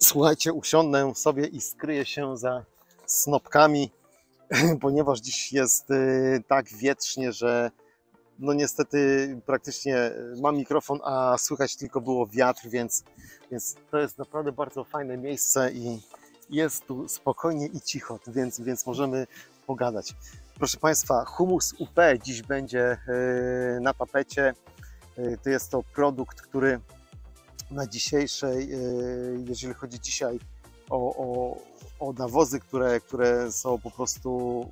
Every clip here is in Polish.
Słuchajcie, usiądę sobie i skryję się za snopkami, ponieważ dziś jest tak wietrznie, że no niestety praktycznie mam mikrofon, a słychać tylko było wiatr, więc to jest naprawdę bardzo fajne miejsce i jest tu spokojnie i cicho, więc możemy pogadać. Proszę Państwa, Hummus UP dziś będzie na tapecie. To jest to produkt, który na dzisiejszej, jeżeli chodzi dzisiaj o nawozy, które są po prostu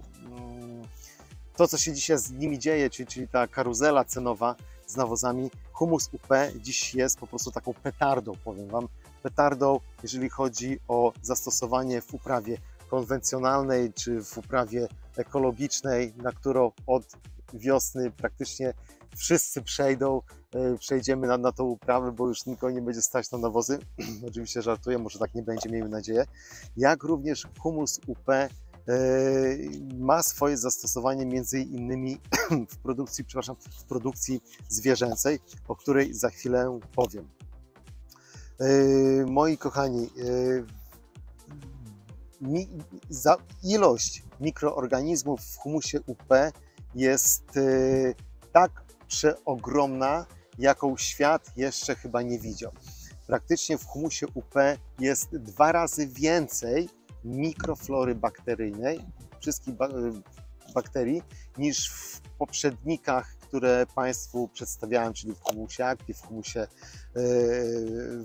to, co się dzisiaj z nimi dzieje, czyli ta karuzela cenowa z nawozami, Hummus UP dziś jest po prostu taką petardą, powiem Wam, petardą, jeżeli chodzi o zastosowanie w uprawie konwencjonalnej czy w uprawie ekologicznej, na którą od wiosny praktycznie wszyscy przejdziemy na tą uprawę, bo już nikogo nie będzie stać na nawozy. Oczywiście żartuję, może tak nie będzie, miejmy nadzieję. Jak również Hummus UP ma swoje zastosowanie między innymi w produkcji zwierzęcej, o której za chwilę powiem. Moi kochani, ilość mikroorganizmów w humusie UP jest tak przeogromna, jaką świat jeszcze chyba nie widział. Praktycznie w humusie UP jest 2 razy więcej mikroflory bakteryjnej, wszystkich bakterii, niż w poprzednikach, które Państwu przedstawiałem, czyli w humusie Active,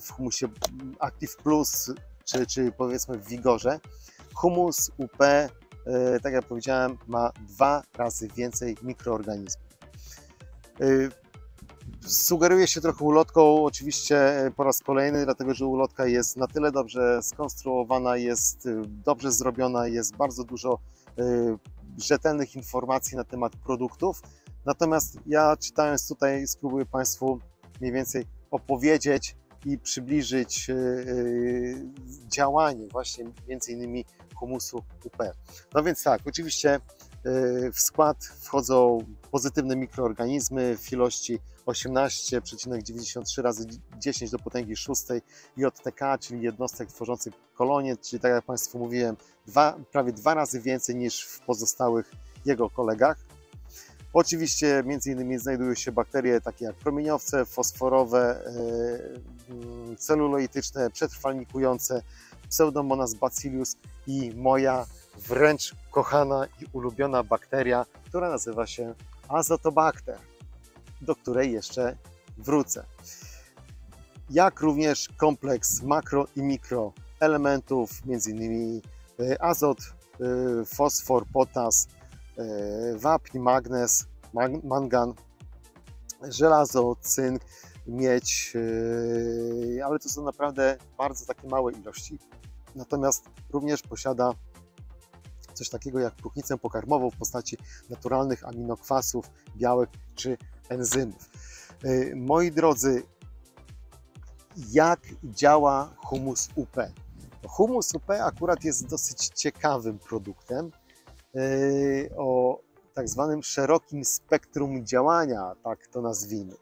w humusie Active Plus, czy powiedzmy w Vigorze. Hummus UP, tak jak powiedziałem, ma 2 razy więcej mikroorganizmów. Sugeruje się trochę ulotką, oczywiście po raz kolejny, dlatego że ulotka jest na tyle dobrze skonstruowana, jest dobrze zrobiona, jest bardzo dużo rzetelnych informacji na temat produktów. Natomiast ja, czytając tutaj, spróbuję Państwu mniej więcej opowiedzieć i przybliżyć działanie właśnie między innymi hummusu UP. No więc tak, oczywiście w skład wchodzą pozytywne mikroorganizmy w ilości 18,93 razy 10 do potęgi 6 JTK, czyli jednostek tworzących kolonię, czyli tak jak Państwu mówiłem, prawie 2 razy więcej niż w pozostałych jego kolegach. Oczywiście między innymi znajdują się bakterie takie jak promieniowce, fosforowe, celuloityczne, przetrwalnikujące, Pseudomonas bacillus i moja wręcz kochana i ulubiona bakteria, która nazywa się Azotobacter, do której jeszcze wrócę. Jak również kompleks makro i mikro elementów, m.in. azot, fosfor, potas, wapń, magnez, mangan, żelazo, cynk, miedź, ale to są naprawdę bardzo takie małe ilości. Natomiast również posiada coś takiego jak próchnicę pokarmową w postaci naturalnych aminokwasów, białek czy enzymów. Moi drodzy, jak działa Hummus UP? Hummus UP akurat jest dosyć ciekawym produktem o tak zwanym szerokim spektrum działania, tak to nazwijmy.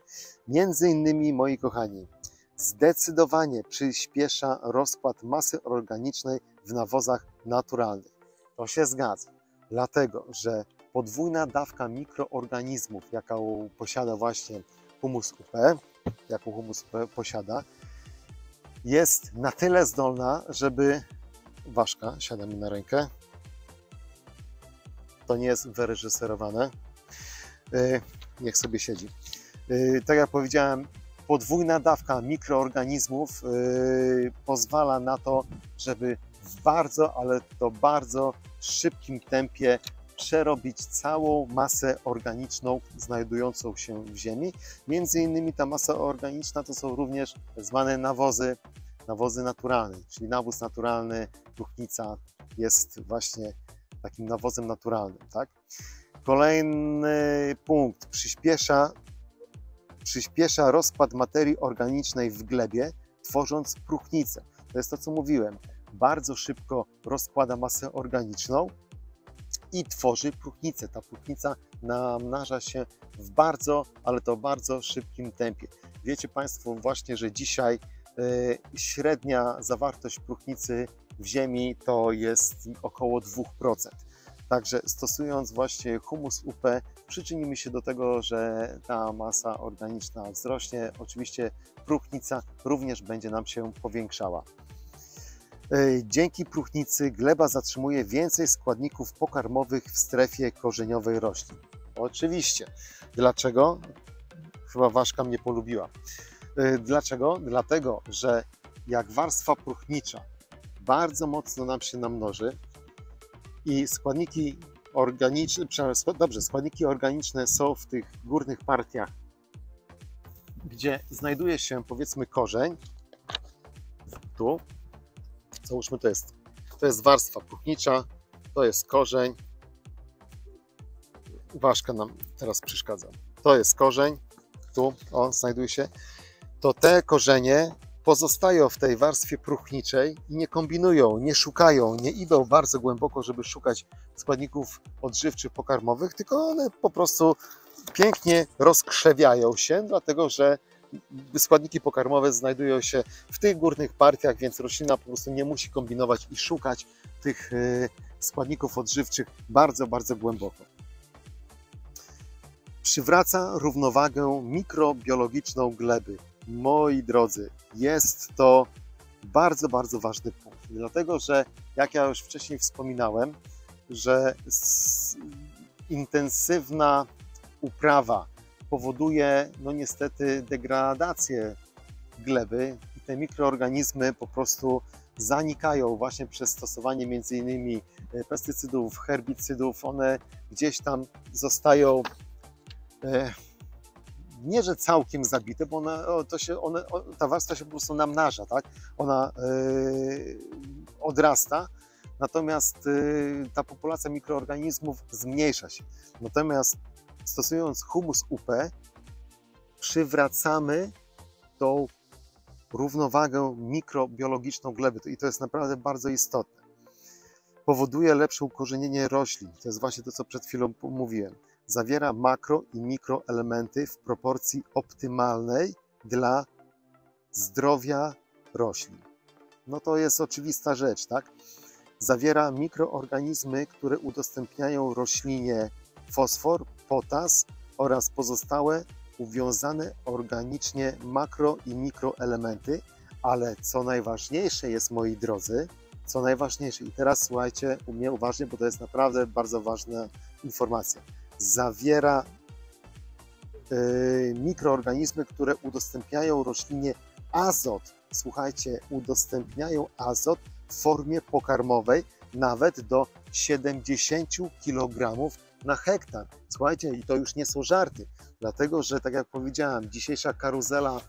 Między innymi, moi kochani, zdecydowanie przyspiesza rozkład masy organicznej w nawozach naturalnych. To się zgadza, dlatego że podwójna dawka mikroorganizmów, jaką posiada właśnie Hummus UP, jest na tyle zdolna, żeby... Ważka, siada mi na rękę. To nie jest wyreżyserowane. Niech sobie siedzi. Tak jak powiedziałem, podwójna dawka mikroorganizmów pozwala na to, żeby w bardzo, ale to bardzo szybkim tempie przerobić całą masę organiczną znajdującą się w ziemi. Między innymi ta masa organiczna to są również zwane nawozy naturalne, czyli nawóz naturalny, próchnica jest właśnie takim nawozem naturalnym. Tak? Kolejny punkt, przyspiesza rozkład materii organicznej w glebie, tworząc próchnicę. To jest to, co mówiłem. Bardzo szybko rozkłada masę organiczną i tworzy próchnicę. Ta próchnica namnaża się w bardzo, ale to bardzo szybkim tempie. Wiecie Państwo właśnie, że dzisiaj Średnia zawartość próchnicy w ziemi to jest około 2%. Także stosując właśnie humus UP przyczynimy się do tego, że ta masa organiczna wzrośnie. Oczywiście próchnica również będzie nam się powiększała. Dzięki próchnicy gleba zatrzymuje więcej składników pokarmowych w strefie korzeniowej roślin. Oczywiście. Dlaczego? Chyba ważka mnie polubiła. Dlaczego? Dlatego, że jak warstwa próchnicza bardzo mocno nam się namnoży i składniki organiczne są w tych górnych partiach, gdzie znajduje się powiedzmy korzeń, tu, załóżmy to jest warstwa próchnicza, to jest korzeń, ważka nam teraz przeszkadza, to jest korzeń, tu znajduje się, to te korzenie pozostają w tej warstwie próchniczej i nie kombinują, nie szukają, nie idą bardzo głęboko, żeby szukać składników odżywczych, pokarmowych, tylko one po prostu pięknie rozkrzewiają się, dlatego że składniki pokarmowe znajdują się w tych górnych partiach, więc roślina po prostu nie musi kombinować i szukać tych składników odżywczych bardzo, bardzo głęboko. Przywraca równowagę mikrobiologiczną gleby. Moi drodzy, jest to bardzo, bardzo ważny punkt, dlatego że jak ja już wcześniej wspominałem, że intensywna uprawa powoduje no niestety degradację gleby i te mikroorganizmy po prostu zanikają właśnie przez stosowanie m.in. pestycydów, herbicydów. One gdzieś tam zostają nie że całkiem zabite, bo ta warstwa się po prostu namnaża, tak? Ona odrasta, natomiast ta populacja mikroorganizmów zmniejsza się. Natomiast stosując humus UP przywracamy tą równowagę mikrobiologiczną gleby i to jest naprawdę bardzo istotne. Powoduje lepsze ukorzenienie roślin, to jest właśnie to, co przed chwilą mówiłem. Zawiera makro i mikroelementy w proporcji optymalnej dla zdrowia roślin. No to jest oczywista rzecz, tak? Zawiera mikroorganizmy, które udostępniają roślinie fosfor, potas oraz pozostałe uwiązane organicznie makro i mikroelementy, ale co najważniejsze jest, moi drodzy, co najważniejsze, i teraz słuchajcie u mnie uważnie, bo to jest naprawdę bardzo ważna informacja. Zawiera mikroorganizmy, które udostępniają roślinie azot. Słuchajcie, udostępniają azot w formie pokarmowej nawet do 70 kg na hektar. Słuchajcie, i to już nie są żarty, dlatego że, tak jak powiedziałem, dzisiejsza karuzela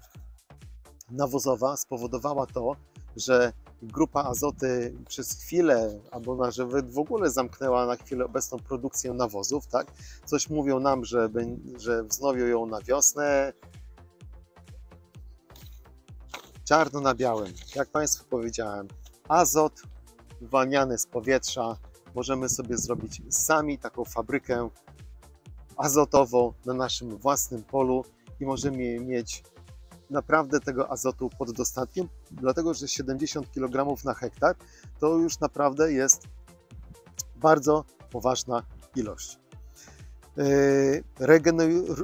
nawozowa spowodowała to, że grupa Azoty przez chwilę, albo nawet w ogóle zamknęła na chwilę obecną produkcję nawozów, tak? Coś mówią nam, że wznowią ją na wiosnę. Czarno na białym, jak Państwu powiedziałem, azot uwalniany z powietrza, możemy sobie zrobić sami taką fabrykę azotową na naszym własnym polu i możemy mieć naprawdę tego azotu pod dostatkiem, dlatego że 70 kg na hektar to już naprawdę jest bardzo poważna ilość.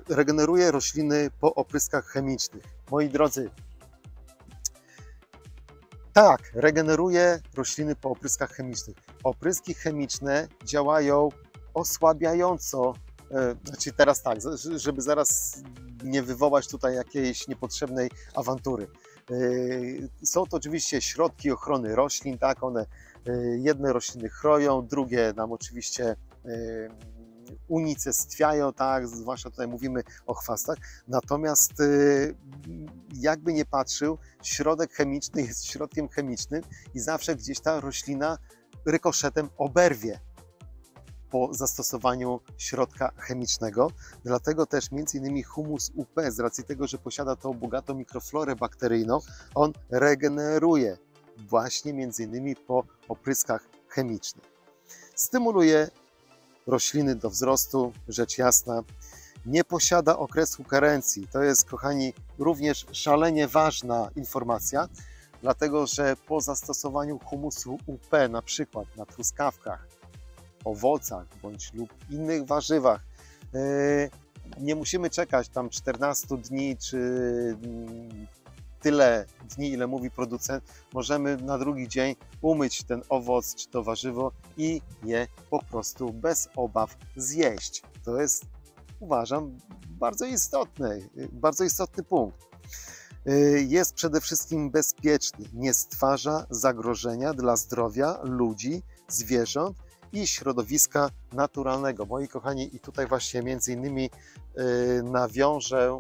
Regeneruje rośliny po opryskach chemicznych. Moi drodzy, tak, regeneruje rośliny po opryskach chemicznych. Opryski chemiczne działają osłabiająco, znaczy teraz tak, żeby zaraz nie wywołać tutaj jakiejś niepotrzebnej awantury. Są to oczywiście środki ochrony roślin, tak, one jedne rośliny chronią, drugie nam oczywiście unicestwiają, tak, zwłaszcza tutaj mówimy o chwastach, natomiast jakby nie patrzył, środek chemiczny jest środkiem chemicznym i zawsze gdzieś ta roślina rykoszetem oberwie po zastosowaniu środka chemicznego. Dlatego też m.in. humus UP, z racji tego, że posiada tą bogatą mikroflorę bakteryjną, on regeneruje właśnie m.in. po opryskach chemicznych. Stymuluje rośliny do wzrostu, rzecz jasna. Nie posiada okresu karencji. To jest, kochani, również szalenie ważna informacja, dlatego że po zastosowaniu humusu UP na przykład na truskawkach, owocach bądź lub innych warzywach, nie musimy czekać tam 14 dni czy tyle dni, ile mówi producent. Możemy na drugi dzień umyć ten owoc czy to warzywo i je po prostu bez obaw zjeść. To jest, uważam, bardzo istotny punkt. Jest przede wszystkim bezpieczny, nie stwarza zagrożenia dla zdrowia ludzi, zwierząt i środowiska naturalnego. Moi kochani, i tutaj właśnie między innymi nawiążę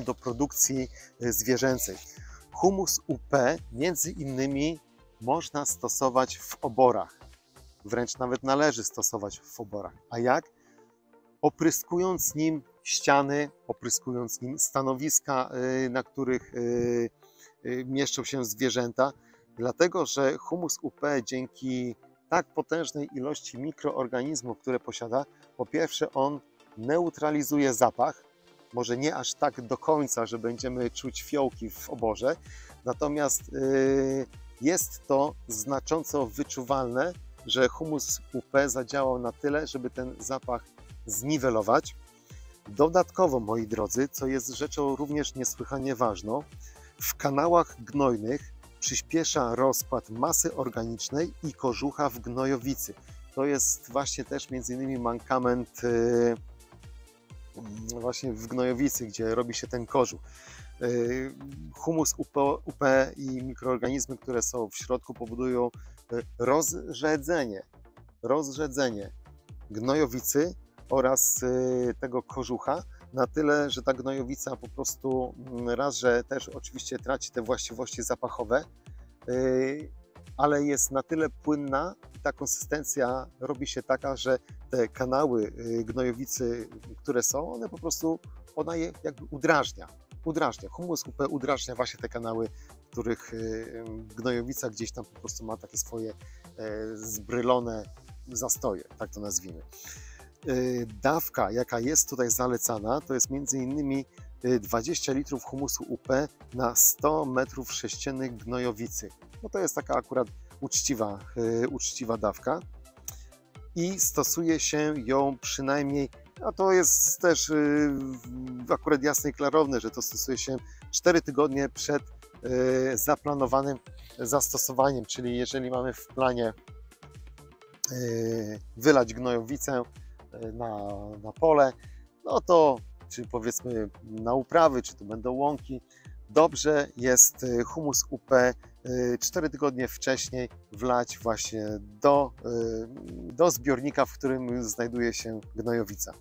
do produkcji zwierzęcej. Humus UP między innymi można stosować w oborach, wręcz nawet należy stosować w oborach. A jak? Opryskując nim ściany, opryskując nim stanowiska, na których mieszczą się zwierzęta, dlatego że humus UP dzięki tak potężnej ilości mikroorganizmów, które posiada, po pierwsze on neutralizuje zapach, może nie aż tak do końca, że będziemy czuć fiołki w oborze, natomiast jest to znacząco wyczuwalne, że humus UP zadziałał na tyle, żeby ten zapach zniwelować. Dodatkowo, moi drodzy, co jest rzeczą również niesłychanie ważną, w kanałach gnojnych przyspiesza rozkład masy organicznej i kożucha w gnojowicy. To jest właśnie też między innymi mankament właśnie w gnojowicy, gdzie robi się ten kożuch. Humus UP i mikroorganizmy, które są w środku, powodują rozrzedzenie gnojowicy oraz tego kożucha na tyle, że ta gnojowica po prostu raz, że też oczywiście traci te właściwości zapachowe, ale jest na tyle płynna i ta konsystencja robi się taka, że te kanały gnojowicy, które są, one po prostu, ona je jakby udrażnia. Humus UP udrażnia właśnie te kanały, w których gnojowica gdzieś tam po prostu ma takie swoje zbrylone zastoje, tak to nazwijmy. Dawka, jaka jest tutaj zalecana, to jest między innymi 20 litrów humusu UP na 100 metrów sześciennych gnojowicy. No to jest taka akurat uczciwa dawka i stosuje się ją przynajmniej, a to jest też akurat jasne i klarowne, że to stosuje się 4 tygodnie przed zaplanowanym zastosowaniem, czyli jeżeli mamy w planie wylać gnojowicę na pole, no to czy powiedzmy na uprawy, czy to będą łąki, dobrze jest humus UP 4 tygodnie wcześniej wlać właśnie do zbiornika, w którym znajduje się gnojowica.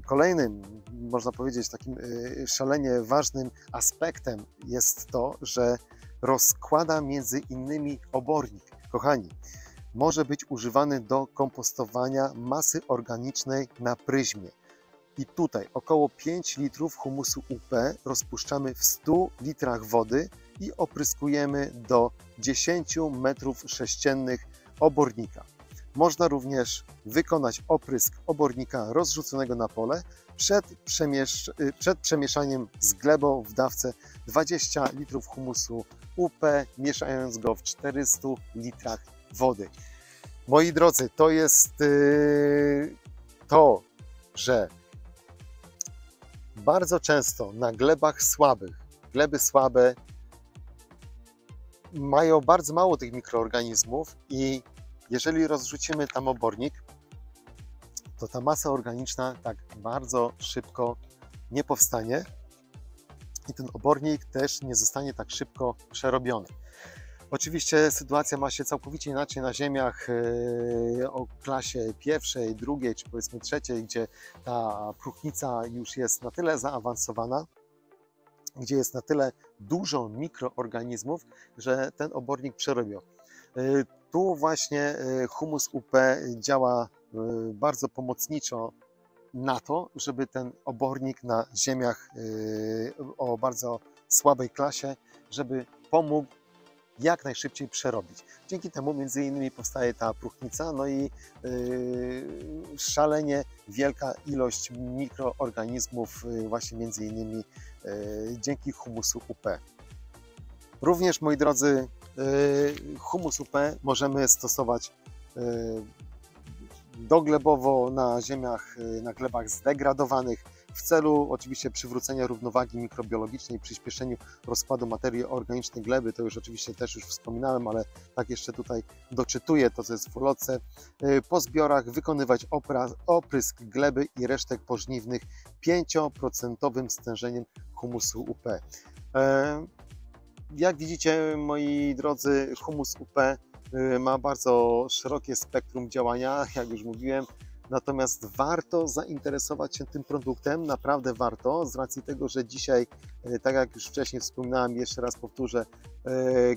Kolejnym, można powiedzieć, takim szalenie ważnym aspektem jest to, że rozkłada między innymi obornik. Kochani, może być używany do kompostowania masy organicznej na pryzmie. I tutaj około 5 litrów humusu UP rozpuszczamy w 100 litrach wody i opryskujemy do 10 metrów sześciennych obornika. Można również wykonać oprysk obornika rozrzuconego na pole przed przemieszaniem z glebą w dawce 20 litrów humusu UP, mieszając go w 400 litrach wody. Moi drodzy, to jest to, że bardzo często na glebach słabych, gleby słabe mają bardzo mało tych mikroorganizmów i jeżeli rozrzucimy tam obornik, to ta masa organiczna tak bardzo szybko nie powstanie i ten obornik też nie zostanie tak szybko przerobiony. Oczywiście sytuacja ma się całkowicie inaczej na ziemiach o klasie pierwszej, drugiej czy powiedzmy trzeciej, gdzie ta próchnica już jest na tyle zaawansowana, gdzie jest na tyle dużo mikroorganizmów, że ten obornik przerobią. Tu właśnie humus UP działa bardzo pomocniczo na to, żeby ten obornik na ziemiach o bardzo słabej klasie, żeby pomógł jak najszybciej przerobić. Dzięki temu między innymi powstaje ta próchnica, no i szalenie wielka ilość mikroorganizmów właśnie między innymi dzięki humusu UP. Również, moi drodzy, humus UP możemy stosować doglebowo na ziemiach, na glebach zdegradowanych w celu oczywiście przywrócenia równowagi mikrobiologicznej, przyspieszeniu rozpadu materii organicznej gleby. To już oczywiście też już wspominałem, ale tak jeszcze tutaj doczytuję to, co jest w ulotce. Po zbiorach wykonywać oprysk gleby i resztek pożniwnych 5% stężeniem humusu UP. Jak widzicie, moi drodzy, humus UP ma bardzo szerokie spektrum działania, jak już mówiłem, natomiast warto zainteresować się tym produktem, naprawdę warto, z racji tego, że dzisiaj, tak jak już wcześniej wspominałem, jeszcze raz powtórzę,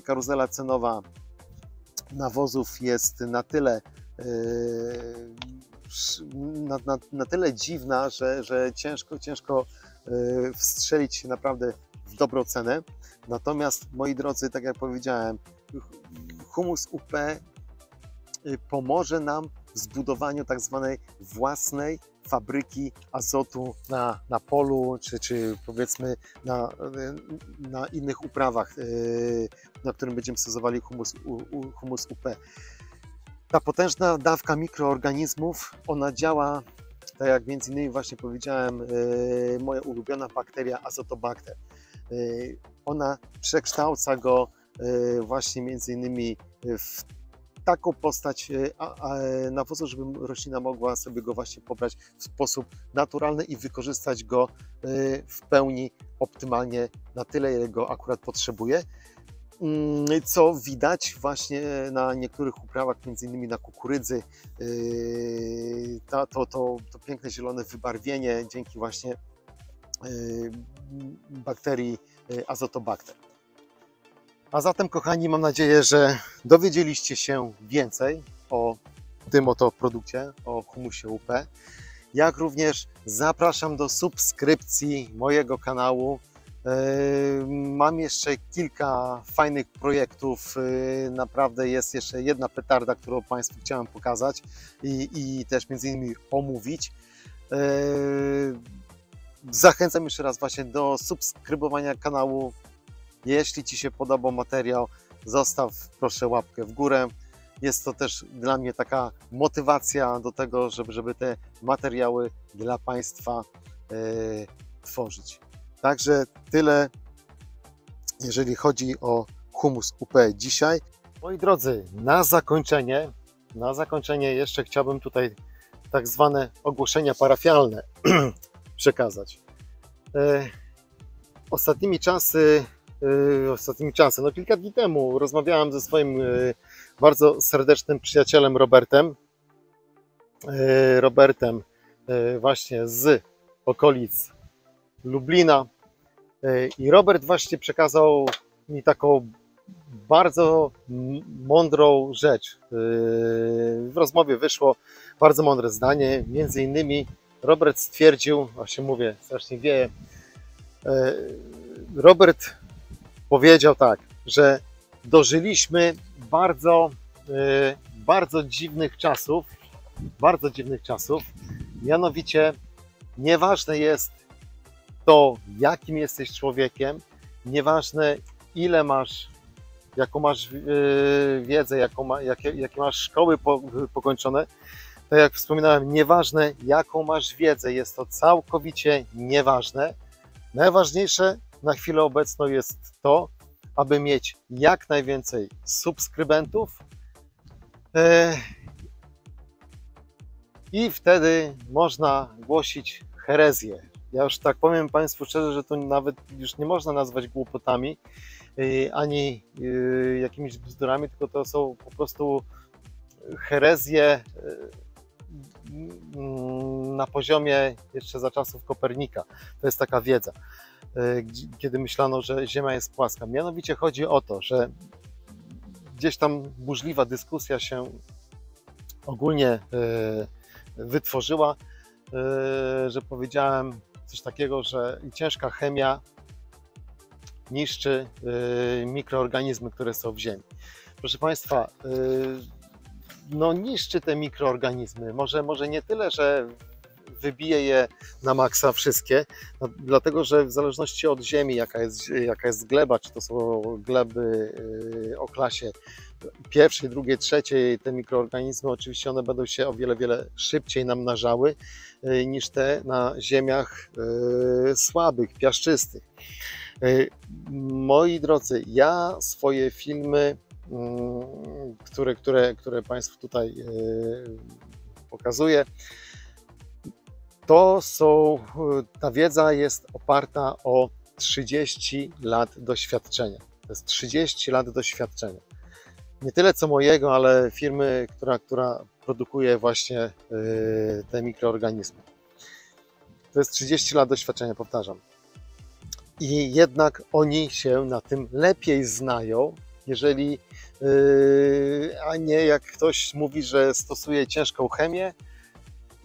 karuzela cenowa nawozów jest na tyle dziwna, że ciężko wstrzelić się naprawdę w dobrą cenę. Natomiast, moi drodzy, tak jak powiedziałem, humus UP pomoże nam w zbudowaniu tak zwanej własnej fabryki azotu na polu, czy powiedzmy na innych uprawach, na którym będziemy stosowali humus UP. Ta potężna dawka mikroorganizmów, ona działa, tak jak między innymi właśnie powiedziałem, moja ulubiona bakteria Azotobacter. Ona przekształca go właśnie między innymi w taką postać nawozu, żeby roślina mogła sobie go właśnie pobrać w sposób naturalny i wykorzystać go w pełni optymalnie na tyle, ile go akurat potrzebuje. Co widać właśnie na niektórych uprawach, między innymi na kukurydzy, to piękne zielone wybarwienie dzięki właśnie bakterii Azotobacter. A zatem, kochani, mam nadzieję, że dowiedzieliście się więcej o tym oto produkcie, o humusie UP. Jak również zapraszam do subskrypcji mojego kanału. Mam jeszcze kilka fajnych projektów. Naprawdę jest jeszcze jedna petarda, którą Państwu chciałem pokazać i też między innymi omówić. Zachęcam jeszcze raz właśnie do subskrybowania kanału. Jeśli Ci się podobał materiał, zostaw proszę łapkę w górę. Jest to też dla mnie taka motywacja do tego, żeby te materiały dla Państwa tworzyć. Także tyle, jeżeli chodzi o humus UP dzisiaj. Moi drodzy, na zakończenie jeszcze chciałbym tutaj tak zwane ogłoszenia parafialne przekazać. Ostatnimi czasy, no kilka dni temu rozmawiałem ze swoim bardzo serdecznym przyjacielem Robertem właśnie z okolic Lublina i Robert właśnie przekazał mi taką bardzo mądrą rzecz. W rozmowie wyszło bardzo mądre zdanie, między innymi Robert stwierdził, właśnie mówię, strasznie wieje, Robert powiedział tak, że dożyliśmy bardzo dziwnych czasów, mianowicie nieważne jest to, jakim jesteś człowiekiem, nieważne ile masz, jaką masz wiedzę, jakie masz szkoły pokończone, tak jak wspominałem, nieważne jaką masz wiedzę, jest to całkowicie nieważne. Najważniejsze na chwilę obecną jest to, aby mieć jak najwięcej subskrybentów i wtedy można głosić herezję. Ja już tak powiem Państwu szczerze, że to nawet już nie można nazwać głupotami ani jakimiś bzdurami, tylko to są po prostu herezje na poziomie jeszcze za czasów Kopernika. To jest taka wiedza, kiedy myślano, że Ziemia jest płaska. Mianowicie chodzi o to, że gdzieś tam burzliwa dyskusja się ogólnie wytworzyła, że powiedziałem coś takiego, że ciężka chemia niszczy mikroorganizmy, które są w ziemi. Proszę Państwa, no niszczy te mikroorganizmy. Może nie tyle, że wybije je na maksa wszystkie, no, dlatego że w zależności od ziemi, jaka jest gleba, czy to są gleby o klasie pierwszej, drugiej, trzeciej, te mikroorganizmy oczywiście one będą się o wiele szybciej namnażały niż te na ziemiach słabych, piaszczystych. Moi drodzy, ja swoje filmy, które Państwu tutaj pokazuję, ta wiedza jest oparta o 30 lat doświadczenia. To jest 30 lat doświadczenia. Nie tyle co mojego, ale firmy, która produkuje właśnie te mikroorganizmy. To jest 30 lat doświadczenia, powtarzam. I jednak oni się na tym lepiej znają, jeżeli, a nie jak ktoś mówi, że stosuje ciężką chemię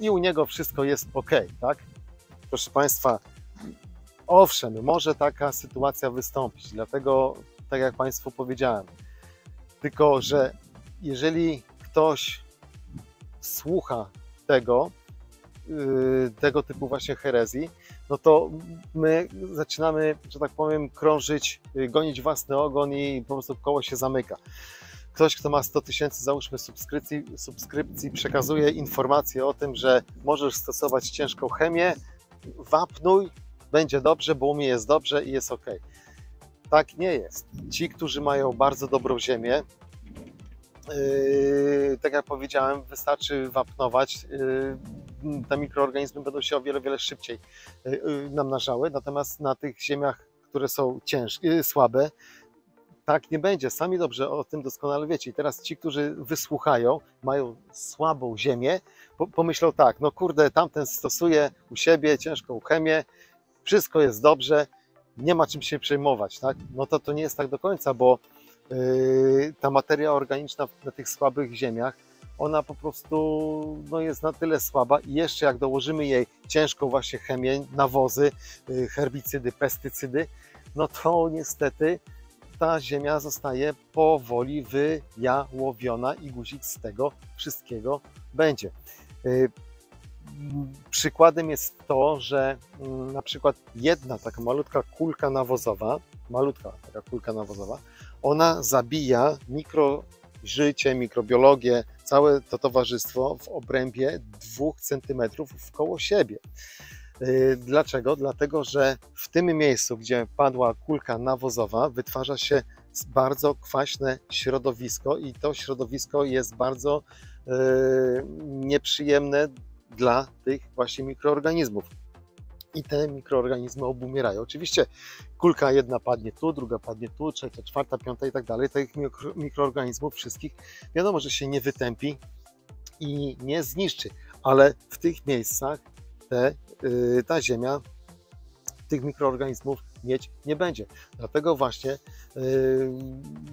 i u niego wszystko jest ok, tak? Proszę Państwa, owszem, może taka sytuacja wystąpić, dlatego, tak jak Państwu powiedziałem, tylko że jeżeli ktoś słucha tego typu właśnie herezji, no to my zaczynamy, że tak powiem, krążyć, gonić własny ogon i po prostu koło się zamyka. Ktoś, kto ma 100 000, załóżmy, subskrypcji, przekazuje informację o tym, że możesz stosować ciężką chemię, wapnuj, będzie dobrze, bo u mnie jest dobrze i jest ok. Tak nie jest. Ci, którzy mają bardzo dobrą ziemię, tak jak powiedziałem, wystarczy wapnować, te mikroorganizmy będą się o wiele szybciej namnażały, natomiast na tych ziemiach, które są słabe, tak nie będzie. Sami dobrze o tym doskonale wiecie. I teraz ci, którzy wysłuchają, mają słabą ziemię, pomyślą tak, no kurde, tamten stosuje u siebie ciężką chemię, wszystko jest dobrze, nie ma czym się przejmować, tak? No to nie jest tak do końca, bo ta materia organiczna na tych słabych ziemiach, ona po prostu no, jest na tyle słaba i jeszcze jak dołożymy jej ciężką właśnie chemię, nawozy, herbicydy, pestycydy, no to niestety ta ziemia zostaje powoli wyjałowiona i guzik z tego wszystkiego będzie. Przykładem jest to, że na przykład jedna taka malutka kulka nawozowa, ona zabija mikrożycie, mikrobiologię, całe to towarzystwo w obrębie 2 cm wkoło siebie. Dlaczego? Dlatego, że w tym miejscu, gdzie padła kulka nawozowa, wytwarza się bardzo kwaśne środowisko i to środowisko jest bardzo nieprzyjemne dla tych właśnie mikroorganizmów. I te mikroorganizmy obumierają. Oczywiście kulka jedna padnie tu, druga padnie tu, trzecia, czwarta, piąta i tak dalej. Tych mikroorganizmów wszystkich wiadomo, że się nie wytępi i nie zniszczy, ale w tych miejscach ta ziemia tych mikroorganizmów mieć nie będzie. Dlatego właśnie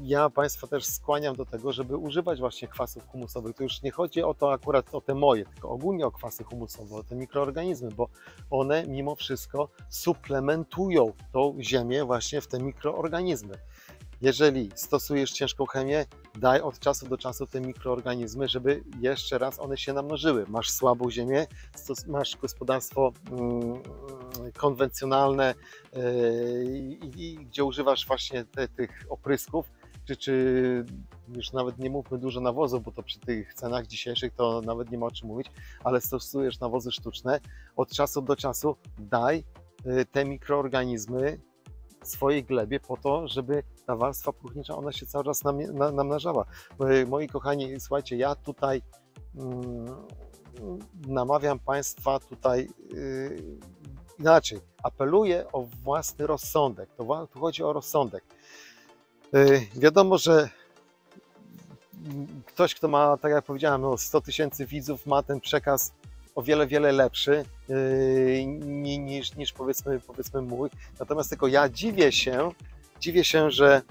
ja Państwa też skłaniam do tego, żeby używać właśnie kwasów humusowych. To już nie chodzi o to akurat o te moje, tylko ogólnie o kwasy humusowe, o te mikroorganizmy, bo one mimo wszystko suplementują tą ziemię właśnie w te mikroorganizmy. Jeżeli stosujesz ciężką chemię, daj od czasu do czasu te mikroorganizmy, żeby jeszcze raz one się namnożyły. Masz słabą ziemię, masz gospodarstwo konwencjonalne, gdzie używasz właśnie tych oprysków, czy już nawet nie mówmy dużo nawozów, bo to przy tych cenach dzisiejszych to nawet nie ma o czym mówić, ale stosujesz nawozy sztuczne, od czasu do czasu daj te mikroorganizmy swojej glebie po to, żeby ta warstwa próchnicza, ona się cały czas namnażała. Moi kochani, słuchajcie, ja tutaj namawiam Państwa tutaj inaczej, apeluję o własny rozsądek. Tu chodzi o rozsądek. Wiadomo, że ktoś, kto ma, tak jak powiedziałem, 100 000 widzów, ma ten przekaz o wiele lepszy niż powiedzmy mój. Natomiast tylko ja dziwię się, że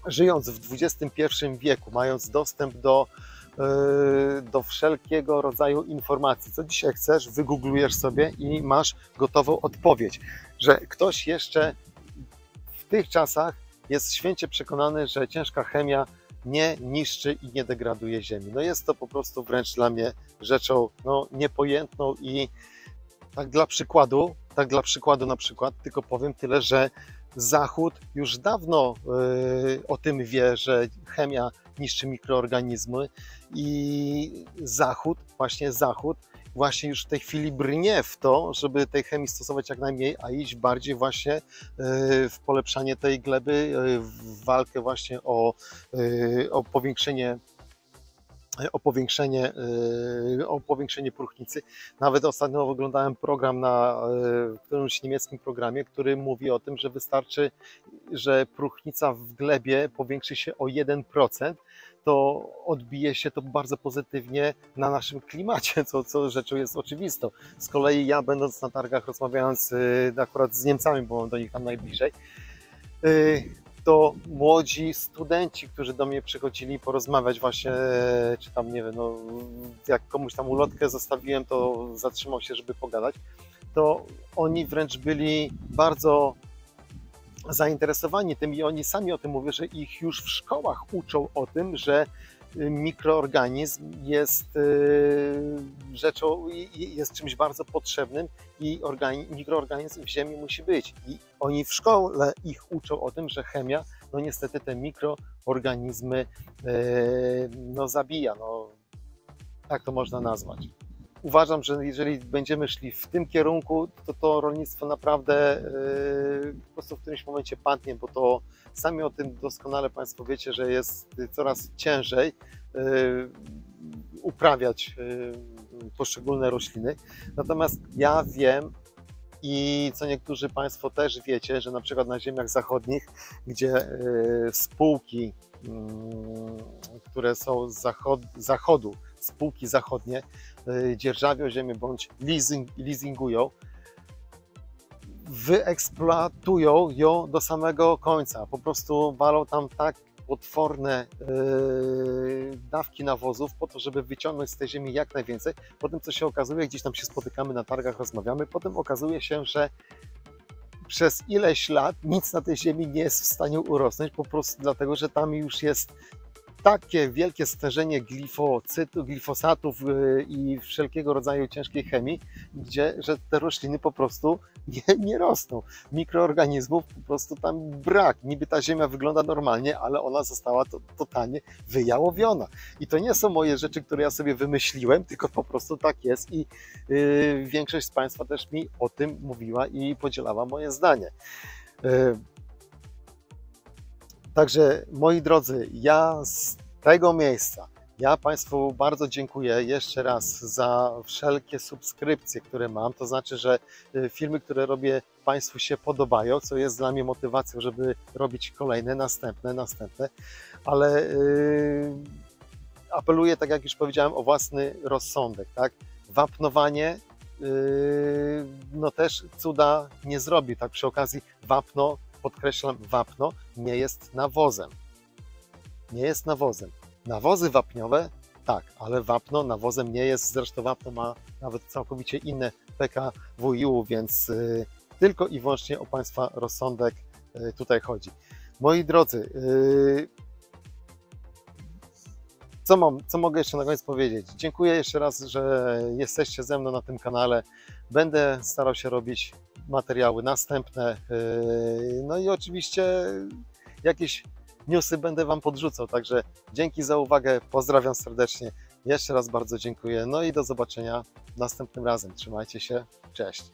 żyjąc w XXI wieku, mając dostęp do wszelkiego rodzaju informacji, co dzisiaj chcesz, wygooglujesz sobie i masz gotową odpowiedź, że ktoś jeszcze tych czasach jest święcie przekonany, że ciężka chemia nie niszczy i nie degraduje ziemi. No jest to po prostu wręcz dla mnie rzeczą niepojętną i tak dla przykładu na przykład, tylko powiem tyle, że Zachód już dawno o tym wie, że chemia niszczy mikroorganizmy i Zachód właśnie już w tej chwili brnie w to, żeby tej chemii stosować jak najmniej, a iść bardziej właśnie w polepszanie tej gleby, w walkę właśnie o powiększenie próchnicy. Nawet ostatnio oglądałem program w którymś niemieckim programie, który mówi o tym, że wystarczy, że próchnica w glebie powiększy się o 1%, to odbije się to bardzo pozytywnie na naszym klimacie, co rzeczą jest oczywistą. Z kolei ja, będąc na targach, rozmawiając akurat z Niemcami, bo mam do nich tam najbliżej, to młodzi studenci, którzy do mnie przychodzili porozmawiać właśnie, czy tam, nie wiem, jak komuś tam ulotkę zostawiłem, to zatrzymał się, żeby pogadać, to oni wręcz byli bardzo zainteresowani tym i oni sami o tym mówią, że ich już w szkołach uczą o tym, że mikroorganizm jest rzeczą, jest czymś bardzo potrzebnym i mikroorganizm w ziemi musi być. I oni w szkole ich uczą o tym, że chemia, niestety te mikroorganizmy zabija. Tak to można nazwać. Uważam, że jeżeli będziemy szli w tym kierunku, to rolnictwo naprawdę po prostu w którymś momencie padnie, bo to sami o tym doskonale Państwo wiecie, że jest coraz ciężej uprawiać poszczególne rośliny. Natomiast ja wiem i co niektórzy Państwo też wiecie, że na przykład na ziemiach zachodnich, gdzie spółki, które są z zachodu, spółki zachodnie dzierżawią ziemię bądź leasingują, wyeksploatują ją do samego końca. Po prostu walą tam tak potworne dawki nawozów po to, żeby wyciągnąć z tej ziemi jak najwięcej. Potem co się okazuje, gdzieś tam się spotykamy na targach, rozmawiamy, potem okazuje się, że przez ileś lat nic na tej ziemi nie jest w stanie urosnąć, po prostu dlatego, że tam już jest takie wielkie stężenie glifosatów i wszelkiego rodzaju ciężkiej chemii, że te rośliny po prostu nie rosną. Mikroorganizmów po prostu tam brak. Niby ta ziemia wygląda normalnie, ale ona została totalnie wyjałowiona. I to nie są moje rzeczy, które ja sobie wymyśliłem, tylko po prostu tak jest i większość z Państwa też mi o tym mówiła i podzielała moje zdanie. Także moi drodzy, ja z tego miejsca, Państwu bardzo dziękuję jeszcze raz za wszelkie subskrypcje, które mam. To znaczy, że filmy, które robię, Państwu się podobają, co jest dla mnie motywacją, żeby robić kolejne, następne, ale apeluję, tak jak już powiedziałem, o własny rozsądek, tak? Wapnowanie też cuda nie zrobi, tak przy okazji wapno, podkreślam, wapno nie jest nawozem. Nie jest nawozem. Nawozy wapniowe tak, ale wapno nawozem nie jest. Zresztą wapno ma nawet całkowicie inne PKWiU, więc tylko i wyłącznie o Państwa rozsądek tutaj chodzi. Moi drodzy, co mogę jeszcze na koniec powiedzieć? Dziękuję jeszcze raz, że jesteście ze mną na tym kanale. Będę starał się robić materiały następne. No i oczywiście jakieś newsy będę Wam podrzucał. Także dzięki za uwagę, pozdrawiam serdecznie. Jeszcze raz bardzo dziękuję. No i do zobaczenia następnym razem. Trzymajcie się, cześć.